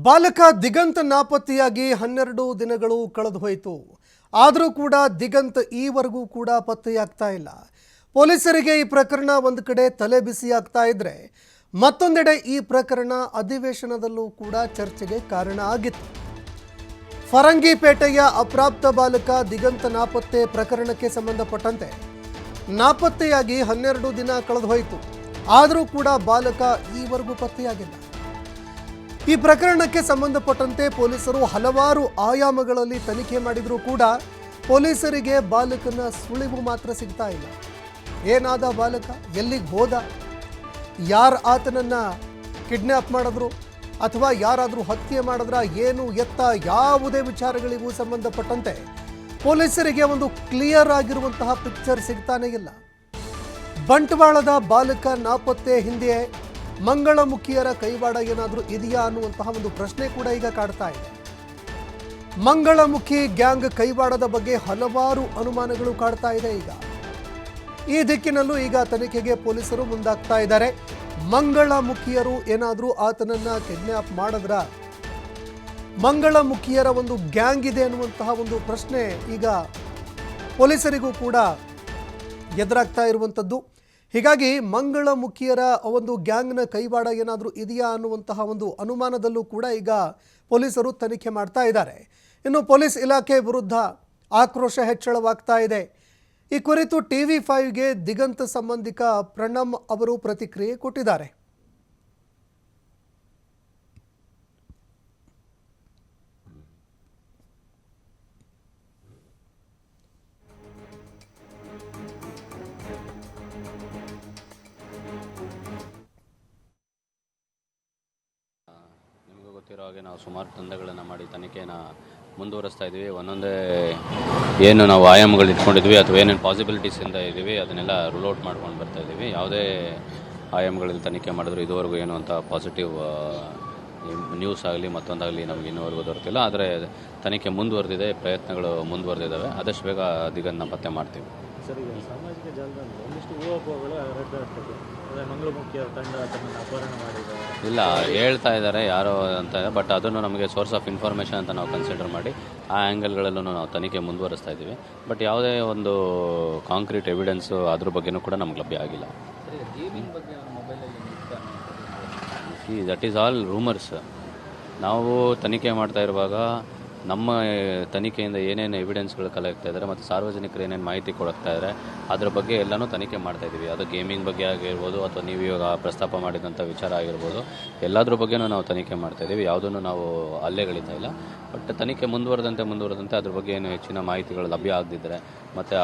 ಬಾಲಕ ದಿಗಂತ್ ನಾಪತ್ತೆಯಾಗಿ 12 ದಿನಗಳು ಕಳೆದು ಹೋಯಿತು. ಆದರೂ ಕೂಡ ದಿಗಂತ್ ಈವರೆಗೂ ಕೂಡ ಪತ್ತೆಯಾಗ್ತಾ ಇಲ್ಲ. ಪೊಲೀಸರಿಗೆ ಈ ಪ್ರಕರಣ ಒಂದು ಕಡೆ ತಲೆ ಬಿಸಿಯಾಗ್ತಾ ಇದ್ರೆ ಮತ್ತೊಂದೆಡೆ ಈ ಪ್ರಕರಣ ಅಧಿವೇಶನದಲ್ಲೂ ಕೂಡ ಚರ್ಚೆಗೆ ಕಾರಣ ಆಗಿತ್ತು. ಫರಂಗಿಪೇಟೆಯ ಅಪ್ರಾಪ್ತ ಬಾಲಕ ದಿಗಂತ್ ನಾಪತ್ತೆ ಪ್ರಕರಣಕ್ಕೆ ಸಂಬಂಧಪಟ್ಟಂತೆ ನಾಪತ್ತೆಯಾಗಿ 12 ದಿನ ಕಳೆದು ಹೋಯಿತು. ಆದರೂ ಕೂಡ ಬಾಲಕ ಈವರೆಗೂ ಪತ್ತೆಯಾಗಿಲ್ಲ. ಈ ಪ್ರಕರಣಕ್ಕೆ ಸಂಬಂಧಪಟ್ಟಂತೆ ಪೊಲೀಸರು ಹಲವಾರು ಆಯಾಮಗಳಲ್ಲಿ ತನಿಖೆ ಮಾಡಿದರೂ ಕೂಡ ಪೊಲೀಸರಿಗೆ ಬಾಲಕನ ಸುಳಿವು ಮಾತ್ರ ಸಿಗ್ತಾ ಇಲ್ಲ. ಏನಾದ ಬಾಲಕ, ಎಲ್ಲಿಗೆ ಹೋದ, ಯಾರು ಆತನನ್ನು ಕಿಡ್ನ್ಯಾಪ್ ಮಾಡಿದ್ರು ಅಥವಾ ಯಾರಾದರೂ ಹತ್ಯೆ ಮಾಡಿದ್ರ, ಏನು ಎತ್ತ, ಯಾವುದೇ ವಿಚಾರಗಳಿಗೂ ಸಂಬಂಧಪಟ್ಟಂತೆ ಪೊಲೀಸರಿಗೆ ಒಂದು ಕ್ಲಿಯರ್ ಆಗಿರುವಂತಹ ಪಿಕ್ಚರ್ ಸಿಗ್ತಾನೇ ಇಲ್ಲ. ಬಂಟ್ವಾಳದ ಬಾಲಕ ನಾಪತ್ತೆ ಹಿಂದೆ ಮಂಗಳಮುಖಿಯರ ಕೈವಾಡ ಏನಾದರೂ ಇದೆಯಾ ಅನ್ನುವಂತಹ ಒಂದು ಪ್ರಶ್ನೆ ಕೂಡ ಈಗ ಕಾಡ್ತಾ ಇದೆ. ಮಂಗಳಮುಖಿ ಗ್ಯಾಂಗ್ ಕೈವಾಡದ ಬಗ್ಗೆ ಹಲವಾರು ಅನುಮಾನಗಳು ಕಾಡ್ತಾ ಇದೆ. ಈಗ ಈ ದಿಕ್ಕಿನಲ್ಲೂ ಈಗ ತನಿಖೆಗೆ ಪೊಲೀಸರು ಮುಂದಾಗ್ತಾ ಇದ್ದಾರೆ. ಮಂಗಳಮುಖಿಯರು ಏನಾದರೂ ಆತನನ್ನ ಕಿಡ್ನ್ಯಾಪ್ ಮಾಡಿದ್ರ, ಮಂಗಳಮುಖಿಯರ ಒಂದು ಗ್ಯಾಂಗ್ ಇದೆ ಅನ್ನುವಂತಹ ಒಂದು ಪ್ರಶ್ನೆ ಈಗ ಪೊಲೀಸರಿಗೂ ಕೂಡ ಎದುರಾಗ್ತಾ ಇರುವಂಥದ್ದು. ಹೀಗಾಗಿ ಮಂಗಳಮುಖಿಯರ ಒಂದು ಗ್ಯಾಂಗ್ನ ಕೈವಾಡ ಏನಾದರೂ ಇದೆಯಾ ಅನ್ನುವಂತಹ ಒಂದು ಅನುಮಾನದಲ್ಲೂ ಕೂಡ ಈಗ ಪೊಲೀಸರು ತನಿಖೆ ಮಾಡ್ತಾ ಇದ್ದಾರೆ. ಇನ್ನು ಪೊಲೀಸ್ ಇಲಾಖೆ ವಿರುದ್ಧ ಆಕ್ರೋಶ ಹೆಚ್ಚಳವಾಗ್ತಾ ಇದೆ. ಈ ಕುರಿತು TV5ಗೆ ದಿಗಂತ್ ಸಂಬಂಧಿಕ ಪ್ರಣಮ್ ಅವರು ಪ್ರತಿಕ್ರಿಯೆ ಕೊಟ್ಟಿದ್ದಾರೆ. ನಿಮಗೂ ಗೊತ್ತಿರೋ ಹಾಗೆ ನಾವು ಸುಮಾರು ತಂಡಗಳನ್ನು ಮಾಡಿ ತನಿಖೆಯನ್ನು ಮುಂದುವರಿಸ್ತಾ ಇದ್ದೀವಿ. ಒಂದೊಂದೇ ಏನು ನಾವು ಆಯಾಮಗಳು ಇಟ್ಕೊಂಡಿದ್ವಿ ಅಥವಾ ಏನೇನು ಪಾಸಿಬಿಲಿಟೀಸಿಂದ ಇದ್ದೀವಿ ಅದನ್ನೆಲ್ಲ ರೂಲ್ಔಟ್ ಮಾಡ್ಕೊಂಡು ಬರ್ತಾ ಇದ್ದೀವಿ. ಯಾವುದೇ ಆಯಾಮಗಳಲ್ಲಿ ತನಿಖೆ ಮಾಡಿದ್ರು ಇದುವರೆಗೂ ಏನು ಅಂತ ಪಾಸಿಟಿವ್ ನ್ಯೂಸ್ ಆಗಲಿ ಮತ್ತೊಂದಾಗಲಿ ನಮಗೆ ಇನ್ನೂವರೆಗೂ ದೊರೆತಿಲ್ಲ. ಆದರೆ ತನಿಖೆ ಮುಂದುವರೆದಿದೆ, ಪ್ರಯತ್ನಗಳು ಮುಂದುವರೆದಿದ್ದಾವೆ. ಆದಷ್ಟು ಬೇಗ ದಿಗಂತನ ಪತ್ತೆ ಮಾಡ್ತೀವಿ. ಸರ್, ಈಗ ಸಾಮಾಜಿಕ ಜಾಲದಲ್ಲಿ ಒಂದಿಷ್ಟು ಊಹಾಪೋಹಗಳು ಹರಡ್ತದೆ. ಮಂಗಳಮುಖಿಯ ತಂಡ ತಮ್ಮನ್ನು ಅಪಹರಣ ಮಾಡಿದ್ದಾರೆ, ಇಲ್ಲ ಹೇಳ್ತಾ ಇದ್ದಾರೆ ಯಾರೋ ಅಂತ. ಬಟ್ ಅದನ್ನು ನಮಗೆ ಸೋರ್ಸ್ ಆಫ್ ಇನ್ಫಾರ್ಮೇಷನ್ ಅಂತ ನಾವು ಕನ್ಸಿಡರ್ ಮಾಡಿ ಆ ಆ್ಯಂಗಲ್ಗಳಲ್ಲೂ ನಾವು ತನಿಖೆ ಮುಂದುವರಿಸ್ತಾ ಇದ್ದೀವಿ. ಬಟ್ ಯಾವುದೇ ಒಂದು ಕಾಂಕ್ರೀಟ್ ಎವಿಡೆನ್ಸು ಅದ್ರ ಬಗ್ಗೆನೂ ಕೂಡ ನಮ್ಗೆ ಲಭ್ಯ ಆಗಿಲ್ಲ. That is all rumours. ನಾವು ತನಿಖೆ ಮಾಡ್ತಾ ಇರುವಾಗ ನಮ್ಮ ತನಿಖೆಯಿಂದ ಏನೇನು ಎವಿಡೆನ್ಸ್ಗಳು ಕಲೆಕ್ಟ್ ಇದ್ದಾರೆ ಮತ್ತು ಸಾರ್ವಜನಿಕರು ಏನೇನು ಮಾಹಿತಿ ಕೊಡ್ತಾ ಇದ್ದಾರೆ ಅದ್ರ ಬಗ್ಗೆ ಎಲ್ಲನೂ ತನಿಖೆ ಮಾಡ್ತಾ ಇದ್ದೀವಿ. ಅದು ಗೇಮಿಂಗ್ ಬಗ್ಗೆ ಆಗಿರ್ಬೋದು ಅಥವಾ ನೀವು ಇವಾಗ ಪ್ರಸ್ತಾಪ ಮಾಡಿದಂಥ ವಿಚಾರ ಆಗಿರ್ಬೋದು, ಎಲ್ಲದ್ರ ಬಗ್ಗೆನೂ ನಾವು ತನಿಖೆ ಮಾಡ್ತಾ ಇದ್ದೀವಿ. ಯಾವುದನ್ನು ನಾವು ಅಲ್ಲೆಗಳಿತಾ ಇಲ್ಲ. ಬಟ್ ತನಿಖೆ ಮುಂದುವರೆದಂತೆ ಅದ್ರ ಬಗ್ಗೆ ಏನು ಹೆಚ್ಚಿನ ಮಾಹಿತಿಗಳು ಲಭ್ಯ ಆಗದಿದ್ದರೆ ಮತ್ತು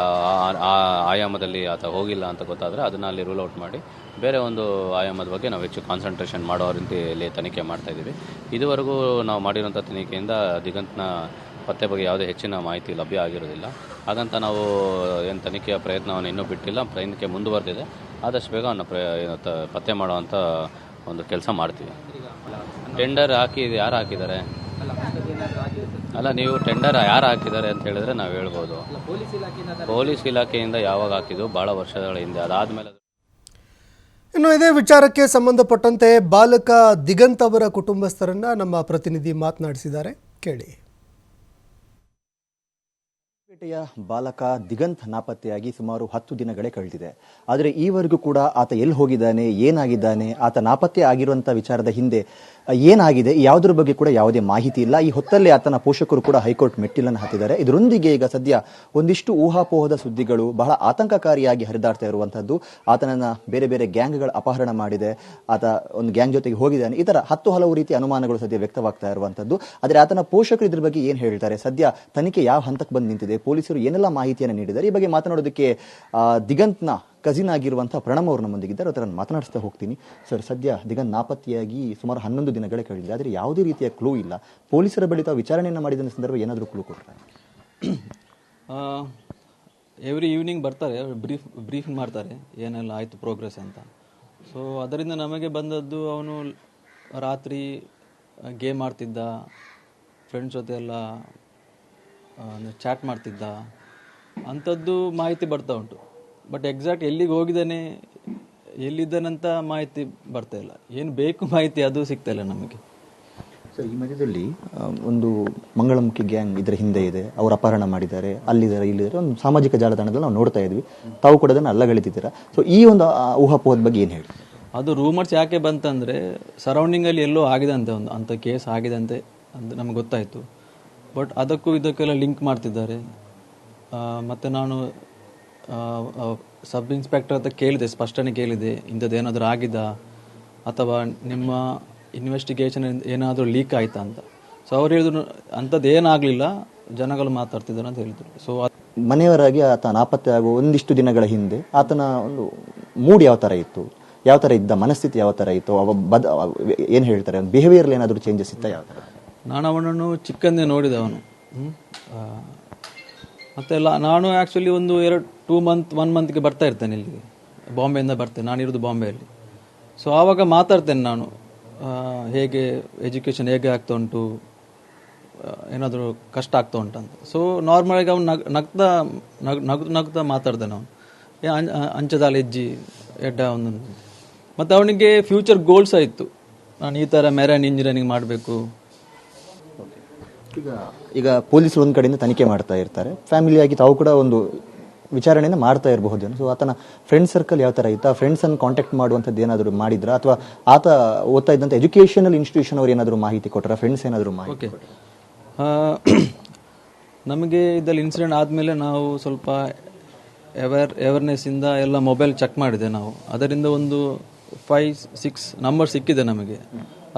ಆ ಆಯಾಮದಲ್ಲಿ ಆತ ಹೋಗಿಲ್ಲ ಅಂತ ಗೊತ್ತಾದರೆ ಅದನ್ನು ಅಲ್ಲಿ ರೂಲ್ ಔಟ್ ಮಾಡಿ ಬೇರೆ ಒಂದು ಆಯಾಮದ ಬಗ್ಗೆ ನಾವು ಹೆಚ್ಚು ಕಾನ್ಸಂಟ್ರೇಷನ್ ಮಾಡೋ ರೀತಿಯಲ್ಲಿ ತನಿಖೆ ಮಾಡ್ತಾ ಇದ್ದೀವಿ. ಇದುವರೆಗೂ ನಾವು ಮಾಡಿರೋಂಥ ತನಿಖೆಯಿಂದ ದಿಗಂತ್ನ ಪತ್ತೆ ಬಗ್ಗೆ ಯಾವುದೇ ಹೆಚ್ಚಿನ ಮಾಹಿತಿ ಲಭ್ಯ ಆಗಿರೋದಿಲ್ಲ. ಹಾಗಂತ ನಾವು ಏನು ತನಿಖೆಯ ಪ್ರಯತ್ನವನ್ನು ಇನ್ನೂ ಬಿಟ್ಟಿಲ್ಲ, ತನಿಖೆ ಮುಂದುವರೆದಿದೆ. ಆದಷ್ಟು ಬೇಗ ಅವನ್ನ ಪತ್ತೆ ಮಾಡೋವಂಥ ಒಂದು ಕೆಲಸ ಮಾಡ್ತೀವಿ. ಟೆಂಡರ್ ಯಾರು ಹಾಕಿದ್ದಾರೆ? ಅಲ್ಲ, ನೀವು ಟೆಂಡರ್ ಯಾರು ಹಾಕಿದ್ದಾರೆ ಅಂತ ಹೇಳಿದ್ರೆ ನಾವು ಹೇಳ್ಬೋದು. ಪೊಲೀಸ್ ಇಲಾಖೆಯಿಂದ ಯಾವಾಗ ಹಾಕಿದ್ದು? ಭಾಳ ವರ್ಷಗಳ ಹಿಂದೆ. ಅದಾದಮೇಲೆ ಇನ್ನು ಇದೇ ವಿಚಾರಕ್ಕೆ ಸಂಬಂಧಪಟ್ಟಂತೆ ಬಾಲಕ ದಿಗಂತ್ ಅವರ ಕುಟುಂಬಸ್ಥರನ್ನ ನಮ್ಮ ಪ್ರತಿನಿಧಿ ಮಾತನಾಡಿಸಿದ್ದಾರೆ, ಕೇಳಿ. ಪೇಟೆಯ ಬಾಲಕ ದಿಗಂತ್ ನಾಪತ್ತೆಯಾಗಿ ಸುಮಾರು 10 ದಿನಗಳೇ ಕಳೆದಿದೆ. ಆದರೆ ಈವರೆಗೂ ಕೂಡ ಆತ ಎಲ್ಲಿ ಹೋಗಿದ್ದಾನೆ, ಏನಾಗಿದ್ದಾನೆ, ಆತ ನಾಪತ್ತೆ ಆಗಿರುವಂಥ ವಿಚಾರದ ಹಿಂದೆ ಏನಾಗಿದೆ, ಯಾವುದ್ರ ಬಗ್ಗೆ ಕೂಡ ಯಾವುದೇ ಮಾಹಿತಿ ಇಲ್ಲ. ಈ ಹೊತ್ತಲ್ಲಿ ಆತನ ಪೋಷಕರು ಕೂಡ ಹೈಕೋರ್ಟ್ ಮೆಟ್ಟಿಲನ್ನು ಹತ್ತಿದ್ದಾರೆ. ಇದರೊಂದಿಗೆ ಈಗ ಸದ್ಯ ಒಂದಿಷ್ಟು ಊಹಾಪೋಹದ ಸುದ್ದಿಗಳು ಬಹಳ ಆತಂಕಕಾರಿಯಾಗಿ ಹರಿದಾಡ್ತಾ ಇರುವಂತಹದ್ದು. ಆತನನ್ನ ಬೇರೆ ಬೇರೆ ಗ್ಯಾಂಗ್ಗಳ ಅಪಹರಣ ಮಾಡಿದೆ, ಆತ ಒಂದು ಗ್ಯಾಂಗ್ ಜೊತೆಗೆ ಹೋಗಿದ್ದಾನೆ, ಈ ತರ ಹಲವು ರೀತಿಯ ಅನುಮಾನಗಳು ಸದ್ಯ ವ್ಯಕ್ತವಾಗ್ತಾ ಇರುವಂತದ್ದು. ಆದರೆ ಆತನ ಪೋಷಕರು ಇದ್ರ ಬಗ್ಗೆ ಏನ್ ಹೇಳ್ತಾರೆ, ಸದ್ಯ ತನಿಖೆ ಯಾವ ಹಂತಕ್ಕೆ ಬಂದು ನಿಂತಿದೆ, ಪೊಲೀಸರು ಏನೆಲ್ಲ ಮಾಹಿತಿಯನ್ನು ನೀಡಿದ್ದಾರೆ, ಈ ಬಗ್ಗೆ ಮಾತನಾಡೋದಕ್ಕೆ ದಿಗಂತ್ನ ಕಸಿನ್ ಆಗಿರುವಂತಹ ಪ್ರಣಮ್ ಅವರು ನಮ್ಮೊಂದಿಗಿದ್ದಾರೆ. ಅದನ್ನು ಮಾತನಾಡಿಸ್ತಾ ಹೋಗ್ತೀನಿ. ಸರ್, ಸದ್ಯ ದಿಗಂತ್ ನಾಪತ್ತೆಯಾಗಿ ಸುಮಾರು 11 ದಿನಗಳೇ ಕಳೆದಿದೆ. ಆದರೆ ಯಾವುದೇ ರೀತಿಯ ಕ್ಲೂ ಇಲ್ಲ. ಪೊಲೀಸರ ಬಳಿ ತಾವು ವಿಚಾರಣೆಯನ್ನು ಮಾಡಿದ ಸಂದರ್ಭ ಏನಾದರೂ ಕ್ಲೂ ಕೊಡ್ತಾರೆ? ಎವ್ರಿ ಈವ್ನಿಂಗ್ ಬರ್ತಾರೆ, ಬ್ರೀಫಿಂಗ್ ಮಾಡ್ತಾರೆ ಏನೆಲ್ಲ ಆಯಿತು ಪ್ರೋಗ್ರೆಸ್ ಅಂತ. ಸೊ ಅದರಿಂದ ನಮಗೆ ಬಂದದ್ದು ಅವನು ರಾತ್ರಿ ಗೇಮ್ ಆಡ್ತಿದ್ದ, ಫ್ರೆಂಡ್ಸ್ ಜೊತೆ ಎಲ್ಲ ಚಾಟ್ ಮಾಡ್ತಿದ್ದ ಅಂಥದ್ದು ಮಾಹಿತಿ ಬರ್ತಾ ಉಂಟು. ಬಟ್ ಎಕ್ಸಾಕ್ಟ್ ಎಲ್ಲಿಗೆ ಹೋಗಿದ್ದಾನೆ, ಎಲ್ಲಿದ್ದಾನಂತ ಮಾಹಿತಿ ಬರ್ತಾ ಇಲ್ಲ. ಏನು ಬೇಕು ಮಾಹಿತಿ ಅದು ಸಿಗ್ತಾ ಇಲ್ಲ ನಮಗೆ. ಸರ್, ಈ ಮಧ್ಯದಲ್ಲಿ ಒಂದು ಮಂಗಳಮುಖಿ ಗ್ಯಾಂಗ್ ಇದರ ಹಿಂದೆ ಇದೆ, ಅವರು ಅಪಹರಣ ಮಾಡಿದ್ದಾರೆ, ಅಲ್ಲಿದ್ದಾರೆ, ಇಲ್ಲಿದ್ದಾರೆ, ಒಂದು ಸಾಮಾಜಿಕ ಜಾಲತಾಣದಲ್ಲಿ ನಾವು ನೋಡ್ತಾ ಇದ್ವಿ. ತಾವು ಕೂಡ ಅದನ್ನು ಅಲ್ಲಗಳಿದ್ದೀರಾ. ಸೊ ಈ ಒಂದು ಊಹಾಪೋಹದ ಬಗ್ಗೆ ಏನು ಹೇಳಿ? ಅದು ರೂಮರ್ಸ್ ಯಾಕೆ ಬಂತಂದರೆ ಸರೌಂಡಿಂಗಲ್ಲಿ ಎಲ್ಲೋ ಆಗಿದೆ ಅಂತೆ, ಒಂದು ಅಂಥ ಕೇಸ್ ಆಗಿದೆ ಅಂತೆ ಅಂತ ನಮ್ಗೆ ಗೊತ್ತಾಯಿತು. ಬಟ್ ಅದಕ್ಕೂ ಇದಕ್ಕೆಲ್ಲ ಲಿಂಕ್ ಮಾಡ್ತಿದ್ದಾರೆ. ಮತ್ತು ನಾನು ಸಬ್ ಇನ್ಸ್ಪೆಕ್ಟರ್ ಹತ್ರ ಕೇಳಿದೆ, ಸ್ಪಷ್ಟನೆ ಕೇಳಿದೆ, ಇಂಥದ್ದು ಏನಾದರೂ ಆಗಿದಾ ಅಥವಾ ನಿಮ್ಮ ಇನ್ವೆಸ್ಟಿಗೇಷನ್ ಏನಾದರೂ ಲೀಕ್ ಆಯ್ತಾ ಅಂತ. ಸೊ ಅವ್ರು ಹೇಳಿದ್ರು ಅಂಥದ್ದು ಏನಾಗಲಿಲ್ಲ, ಜನಗಳು ಮಾತಾಡ್ತಿದ್ದಾರೆ ಅಂತ ಹೇಳಿದರು. ಸೊ ಮನೆಯವರಾಗಿ ಆತ ನಾಪತ್ತೆ ಆಗುವ ಒಂದಿಷ್ಟು ದಿನಗಳ ಹಿಂದೆ ಆತನ ಒಂದು ಮೂಡ್ ಯಾವ ಥರ ಇತ್ತು, ಯಾವ ಥರ ಇದ್ದ, ಮನಸ್ಥಿತಿ ಯಾವ ಥರ ಇತ್ತು, ಏನು ಹೇಳ್ತಾರೆ, ಬಿಹೇವಿಯರ್ ಏನಾದರೂ ಚೇಂಜಸ್ ಇತ್ತಾ, ಯಾವ ಥರ? ನಾನು ಅವನನ್ನು ಚಿಕ್ಕಂದೇ ನೋಡಿದೆ ಅವನು. ಮತ್ತೆಲ್ಲ ನಾನು ಆ್ಯಕ್ಚುಲಿ ಒಂದು 1 ಮಂತ್ಗೆ ಬರ್ತಾ ಇರ್ತೇನೆ ಇಲ್ಲಿಗೆ, ಬಾಂಬೆಯಿಂದ ಬರ್ತೇನೆ, ನಾನಿರೋದು ಬಾಂಬೆಯಲ್ಲಿ. ಸೊ ಆವಾಗ ಮಾತಾಡ್ತೇನೆ ನಾನು, ಹೇಗೆ ಎಜುಕೇಷನ್ ಹೇಗೆ ಆಗ್ತಾ ಉಂಟು, ಏನಾದರೂ ಕಷ್ಟ ಆಗ್ತಾ ಉಂಟಂತ. ಸೊ ನಾರ್ಮಲಾಗಿ ಅವ್ನು ನಗ್ತಾ ಮಾತಾಡ್ತಾನೆ ಅವನು, ಅಂಚದಾಲ ಹೆಜ್ಜಿ ಎಡ್ಡ ಒಂದು. ಮತ್ತು ಅವನಿಗೆ ಫ್ಯೂಚರ್ ಗೋಲ್ಸ್ ಆಯಿತು, ನಾನು ಈ ಥರ ಮೆರೈನ್ ಇಂಜಿನಿಯರಿಂಗ್ ಮಾಡಬೇಕು. ಈಗ ಪೊಲೀಸರು ಒಂದು ಕಡೆಯಿಂದ ತನಿಖೆ ಮಾಡ್ತಾ ಇರ್ತಾರೆ, ಫ್ಯಾಮಿಲಿಯಾಗಿ ತಾವು ಕೂಡ ಒಂದು ವಿಚಾರಣೆಯನ್ನು ಮಾಡ್ತಾ ಇರಬಹುದೇನು. ಸೊ ಆತನ ಫ್ರೆಂಡ್ ಸರ್ಕಲ್ ಯಾವ ಥರ ಇತ್ತು, ಆ ಫ್ರೆಂಡ್ಸನ್ನು ಕಾಂಟ್ಯಾಕ್ಟ್ ಮಾಡುವಂಥದ್ದು ಏನಾದರೂ ಮಾಡಿದ್ರಾ, ಅಥವಾ ಆತ ಓದ್ತಾ ಇದ್ದಂಥ ಎಜುಕೇಷನಲ್ ಇನ್ಸ್ಟಿಟ್ಯೂಷನ್ ಅವ್ರು ಏನಾದರೂ ಮಾಹಿತಿ ಕೊಟ್ಟರೆ, ಫ್ರೆಂಡ್ಸ್ ಏನಾದರೂ ಮಾಹಿತಿ? ನಮಗೆ ಇದರಲ್ಲಿ ಇನ್ಸಿಡೆಂಟ್ ಆದಮೇಲೆ ನಾವು ಸ್ವಲ್ಪ ಅವೇರ್ನೆಸ್ಸಿಂದ ಎಲ್ಲ ಮೊಬೈಲ್ ಚೆಕ್ ಮಾಡಿದೆ ನಾವು. ಅದರಿಂದ ಒಂದು 5-6 ನಂಬರ್ ಸಿಕ್ಕಿದೆ ನಮಗೆ.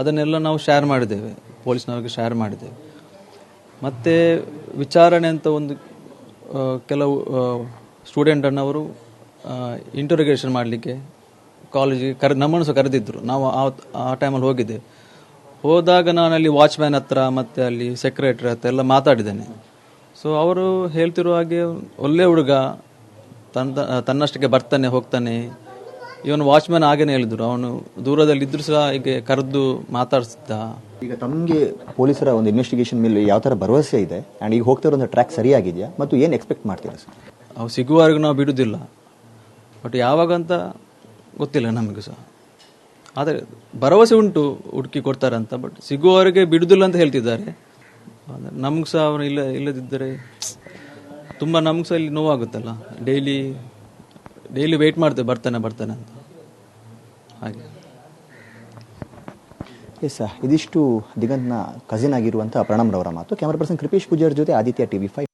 ಅದನ್ನೆಲ್ಲ ನಾವು ಶೇರ್ ಮಾಡಿದ್ದೇವೆ, ಪೊಲೀಸ್ನವರಿಗೆ ಶೇರ್ ಮಾಡಿದ್ದೇವೆ. ಮತ್ತು ವಿಚಾರಣೆ ಅಂತ ಒಂದು ಕೆಲವು ಸ್ಟೂಡೆಂಟನ್ನವರು ಇಂಟರೋಗೇಷನ್ ಮಾಡಲಿಕ್ಕೆ ಕಾಲೇಜಿಗೆ ನಮ್ಮನ್ನು ಸಹ ಕರೆದಿದ್ದರು. ನಾವು ಆ ಟೈಮಲ್ಲಿ ಹೋಗಿದ್ದೆ. ಹೋದಾಗ ನಾನು ಅಲ್ಲಿ ವಾಚ್ಮ್ಯಾನ್ ಹತ್ರ ಮತ್ತು ಅಲ್ಲಿ ಸೆಕ್ರೆಟರಿ ಹತ್ರ ಎಲ್ಲ ಮಾತಾಡಿದ್ದೇನೆ. ಸೊ ಅವರು ಹೇಳ್ತಿರೋ ಹಾಗೆ ಒಳ್ಳೆ ಹುಡುಗ, ತನ್ನಷ್ಟಕ್ಕೆ ಬರ್ತಾನೆ ಹೋಗ್ತಾನೆ. ಇವನು ವಾಚ್ಮ್ಯಾನ್ ಹಾಗೇನೆ ಹೇಳಿದ್ರು, ಅವನು ದೂರದಲ್ಲಿದ್ದರೂ ಸಹ ಹೀಗೆ ಕರೆದು ಮಾತಾಡಿಸ್ದ. ಈಗ ತಮಗೆ ಪೊಲೀಸರ ಒಂದು ಇನ್ವೆಸ್ಟಿಗೇಷನ್ ಮೇಲೆ ಯಾವ ಥರ ಭರವಸೆ ಇದೆ, ಆ್ಯಂಡ್ ಈಗ ಹೋಗ್ತಾ ಇರೋ ಟ್ರ್ಯಾಕ್ ಸರಿಯಾಗಿದೆಯಾ, ಮತ್ತು ಏನು ಎಕ್ಸ್ಪೆಕ್ಟ್ ಮಾಡ್ತೀರಾ ಸರ್? ಅವು ಸಿಗುವವರೆಗೂ ನಾವು ಬಿಡುವುದಿಲ್ಲ, ಬಟ್ ಯಾವಾಗಂತ ಗೊತ್ತಿಲ್ಲ ನಮಗೂ ಸಹ. ಆದರೆ ಭರವಸೆ ಉಂಟು ಹುಡುಕಿ ಕೊಡ್ತಾರಂತ, ಬಟ್ ಸಿಗುವವರೆಗೆ ಬಿಡುವುದಿಲ್ಲ ಅಂತ ಹೇಳ್ತಿದ್ದಾರೆ. ನಮ್ಗೆ ಸಹ ಅವನು ಇಲ್ಲದಿದ್ದರೆ ತುಂಬ ನಮ್ಗೆ ಸಹ ಇಲ್ಲಿ ನೋವಾಗುತ್ತಲ್ಲ. ಡೈಲಿ ವೆಯ್ಟ್ ಮಾಡ್ತೇವೆ, ಬರ್ತಾನೆ ಅಂತ ಹಾಗೆ. ಎಸ್ ಸರ್, ಇದಿಷ್ಟು ದಿಗಂತ್ನ ಕಸಿನ್ ಆಗಿರುವಂಥ ಪ್ರಣಮ್ರವರ ಮಾತು. ಕ್ಯಾಮರಾ ಪರ್ಸನ್ ಕೃಪೇಶ್ ಪೂಜಾರ್ ಜೊತೆ ಆದಿತ್ಯ TV5.